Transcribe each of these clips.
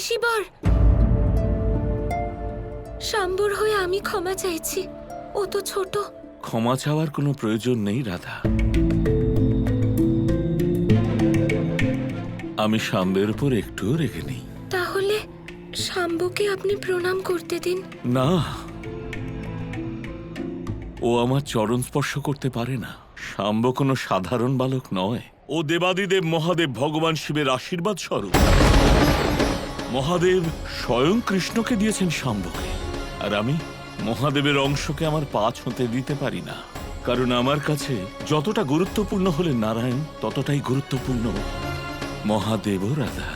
ঋষিবর, শাম্বর হয়ে আমি ক্ষমা চাইছি। ও তো ছোট। ক্ষমা চাওয়ার কোনো প্রয়োজন নেই রাধা। আমি শাম্বের উপর একটুও রেগে নেই। তাহলে শাম্বকে আপনি প্রণাম করতে দিন। না, ও আমার চরণ স্পর্শ করতে পারে না। শাম্ব কোনো সাধারণ বালক নয়। ও দেবাদিদেব মহাদেব ভগবান শিবের আশীর্বাদ স্বরূপ। মহাদেব স্বয়ং কৃষ্ণকে দিয়েছেন শাম্বকে, আর আমি মহাদেবের অংশকে আমার পা ছুঁতে দিতে পারি না। কারণ আমার কাছে যতটা গুরুত্বপূর্ণ হলেন নারায়ণ, ততটাই গুরুত্বপূর্ণ মহাদেব ও রাধা।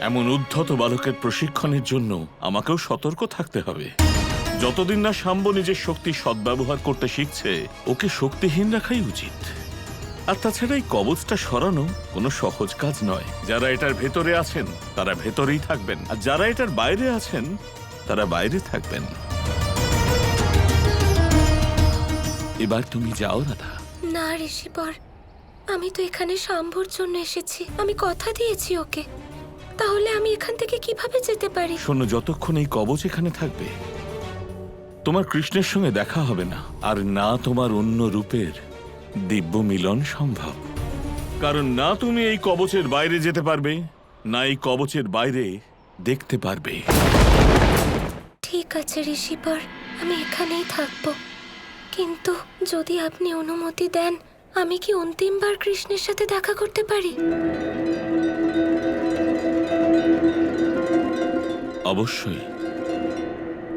এমন উদ্ধত বালকের প্রশিক্ষণের জন্য আমাকেও সতর্ক থাকতে হবে। যতদিন না শাম্ব নিজের শক্তির সদ্ব্যবহার করতে শিখছে, ওকে শক্তিহীন রাখাই উচিত। আর তাছাড়া এই কবচটা সরানো কোনো সহজ কাজ নয়। যারা এটার ভেতরে আছেন তারা ভেতরেই থাকবেন, আর যারা এটার বাইরে আছেন তারা বাইরে থাকবেন। এবার তুমি যাও রাধা। না ঋষিবর, আমি তো এখানে শাম্বর জন্য এসেছি। আমি কথা দিয়েছি ওকে। তাহলে আমি এখান থেকে কিভাবে যেতে পারি? শোনো, যতক্ষণ এই কবচ এখানে থাকবে তোমার কৃষ্ণের সঙ্গে দেখা হবে না, আর না তোমার অন্য রূপের দিব্য মিলন সম্ভব। কারণ না তুমি এই কবচের বাইরে যেতে পারবে, না এই কবচের বাইরে দেখতে পারবে। ঠিক আছে ঋষিবর, আমি এখানেই থাকবো। কিন্তু যদি আপনি অনুমতি দেন, আমি কি অন্তিমবার কৃষ্ণের সাথে দেখা করতে পারি? অবশ্যই,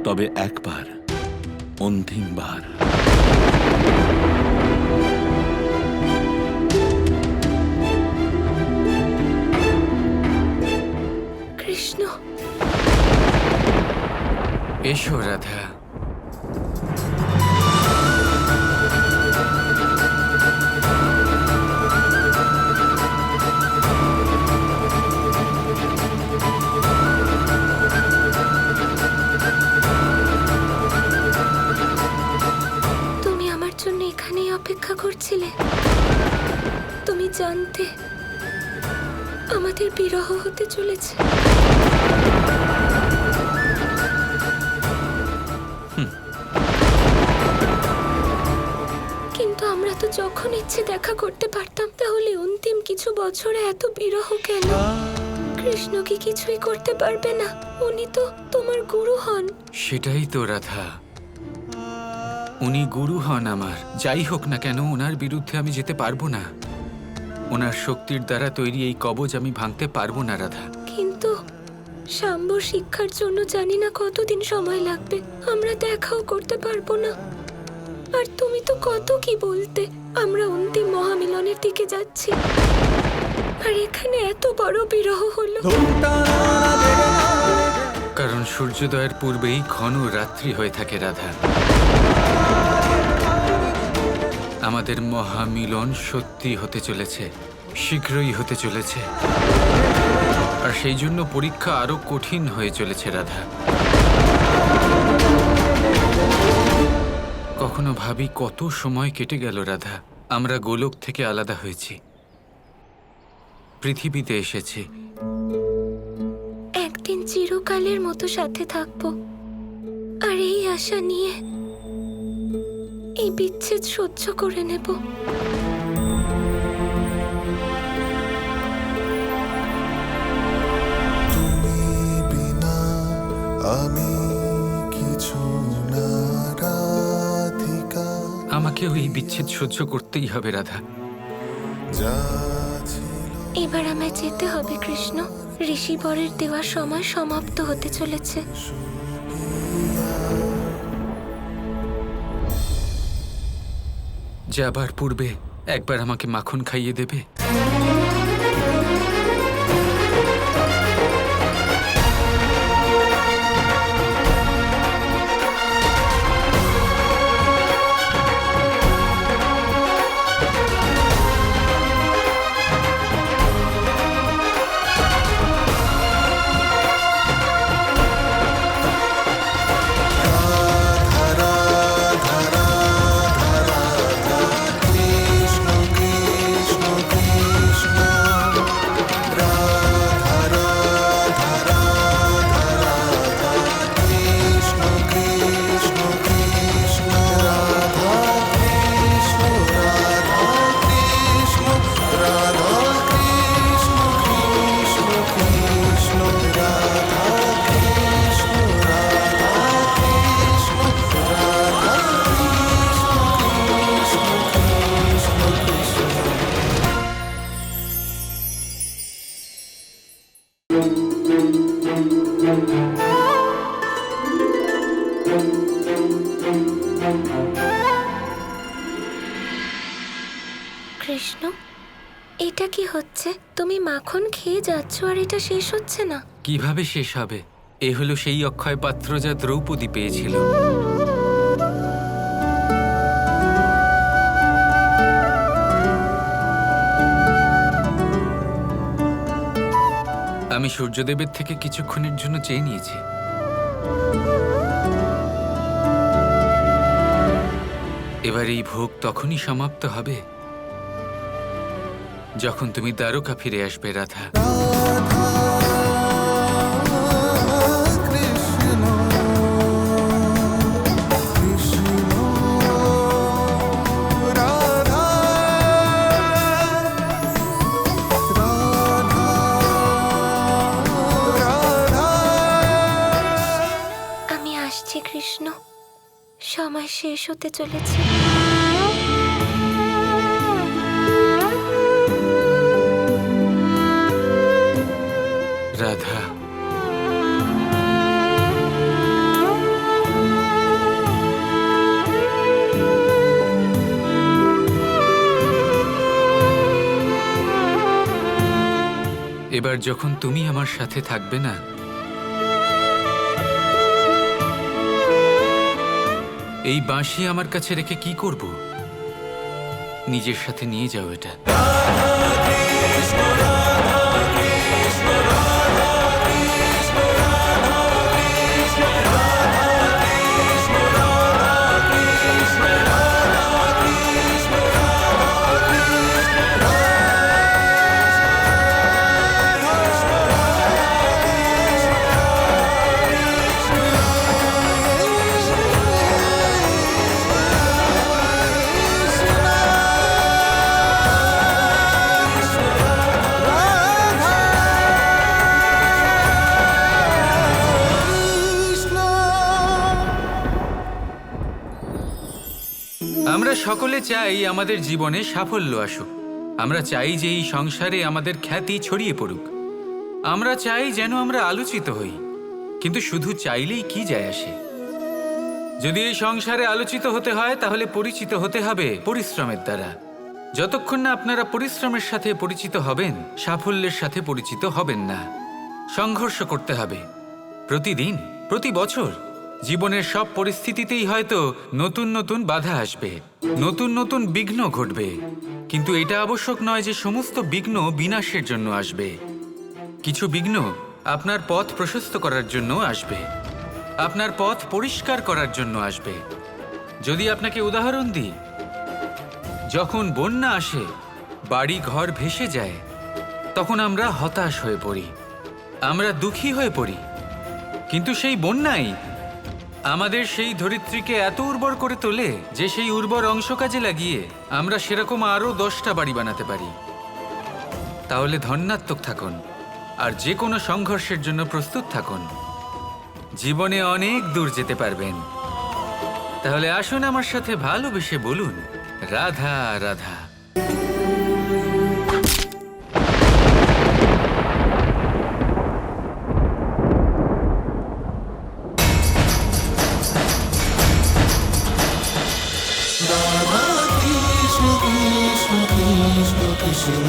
তবে একবার, অন্তিমবার। কৃষ্ণ, এসো রাধা। তুমি আমার জন্য এখানেই অপেক্ষা করছিলে? তুমি জানতে আমাদের বিরহ হতে চলেছে। কিন্তু আমরা তো যখন ইচ্ছে দেখা করতে পারতাম। তাহলে অন্তিম কিছু বছরে এত বিরহ কেন? কৃষ্ণ কি কিছুই করতে পারবে না? উনি তো তোমার গুরু হন। সেটাই তো রাধা, উনি গুরু হন আমার। যাই হোক না কেন, ওনার বিরুদ্ধে আমি যেতে পারবো না। ওনার শক্তির দ্বারা তৈরি এই কবচ আমি ভাঙতে পারবো না রাধা। কিন্তু শাম্বর শিক্ষার জন্য জানি না কতদিন সময় লাগবে। আমরা দেখাও করতে পারবো না। আর তুমি তো কত কি বলতে। আমরা অন্তিম মহামিলনের দিকে যাচ্ছি, আর এখানে এত বড় বিরহ হলো। কারণ সূর্যোদয়ের পূর্বেই ঘন রাত্রি হয়ে থাকে রাধা। আমাদের মহামিলন সত্যি হতে চলেছে, শীঘ্রই হতে চলেছে। আর সেই জন্য পরীক্ষা আরো কঠিন হয়ে চলেছে রাধা। কখনো ভাবি কত সময় কেটে গেল রাধা। আমরা গোলক থেকে আলাদা হয়েছি, পৃথিবীতে এসেছি। একদিন চিরকালের মতো সাথে থাকবো, আর এই আশা নিয়ে এই বিচ্ছেদ সহ্য করে নেব। তুমি বিনা আমি কিছু না রাধিকা। আমাকেও এই বিচ্ছেদ সহ্য করতেই হবে রাধা। যা ছিল এবার আমায় যেতে হবে কৃষ্ণ। ঋষিবরের দেওয়ার সময় সমাপ্ত হতে চলেছে। যাবার পূর্বে একবার আমাকে মাখন খাইয়ে দেবে? ধারা ধারা ধারা কৃষ্ণ কৃষ্ণ কৃষ্ণ কৃষ্ণ, এটা কি হচ্ছে? তুমি মাখন খেয়ে যাচ্ছ আর এটা শেষ হচ্ছে না। কিভাবে শেষ হবে? এ হলো সেই অক্ষয় পাত্র যা দ্রৌপদী পেয়েছিল। আমি সূর্যদেবের থেকে কিছুক্ষণের জন্য চেয়ে নিয়েছি। এবার এই ভোগ তখনই সমাপ্ত হবে যখন তুমি দ্বারকা ফিরে আসবে, রাধা। কৃষ্ণ কৃষ্ণ রাধা রাধা রাধা। আমি আসছি কৃষ্ণ, সময় শেষ হতে চলেছে। রাধা, এবার যখন তুমি আমার সাথে থাকবে না, এই বাঁশি আমার কাছে রেখে কি করব? নিজের সাথে নিয়ে যাও এটা। আমরা সকলে চাই আমাদের জীবনে সাফল্য আসুক। আমরা চাই যে এই সংসারে আমাদের খ্যাতি ছড়িয়ে পড়ুক। আমরা চাই যেন আমরা আলোচিত হই। কিন্তু শুধু চাইলেই কি যায় আসে? যদি এই সংসারে আলোচিত হতে হয় তাহলে পরিচিত হতে হবে পরিশ্রমের দ্বারা। যতক্ষণ না আপনারা পরিশ্রমের সাথে পরিচিত হবেন, সাফল্যের সাথে পরিচিত হবেন না। সংঘর্ষ করতে হবে প্রতিদিন, প্রতি বছর। জীবনের সব পরিস্থিতিতেই হয়তো নতুন নতুন বাধা আসবে, নতুন নতুন বিঘ্ন ঘটবে। কিন্তু এটা আবশ্যক নয় যে সমস্ত বিঘ্ন বিনাশের জন্য আসবে। কিছু বিঘ্ন আপনার পথ প্রশস্ত করার জন্য আসবে, আপনার পথ পরিষ্কার করার জন্য আসবে। যদি আপনাকে উদাহরণ দিই, যখন বন্যা আসে, বাড়ি ঘর ভেসে যায়, তখন আমরা হতাশ হয়ে পড়ি, আমরা দুঃখী হয়ে পড়ি। কিন্তু সেই বন্যাই আমাদের সেই ধরিত্রীকে এত উর্বর করে তোলে যে সেই উর্বর অংশ কাজে লাগিয়ে আমরা সেরকম আরও 10টা বাড়ি বানাতে পারি। তাহলে ধন্যাত্মক থাকুন আর যে কোনো সংঘর্ষের জন্য প্রস্তুত থাকুন। জীবনে অনেক দূর যেতে পারবেন। তাহলে আসুন আমার সাথে ভালোবেসে বলুন, রাধা রাধা। Kৃষ্ণ কৃষ্ণ কৃষ্ণ কৃষ্ণ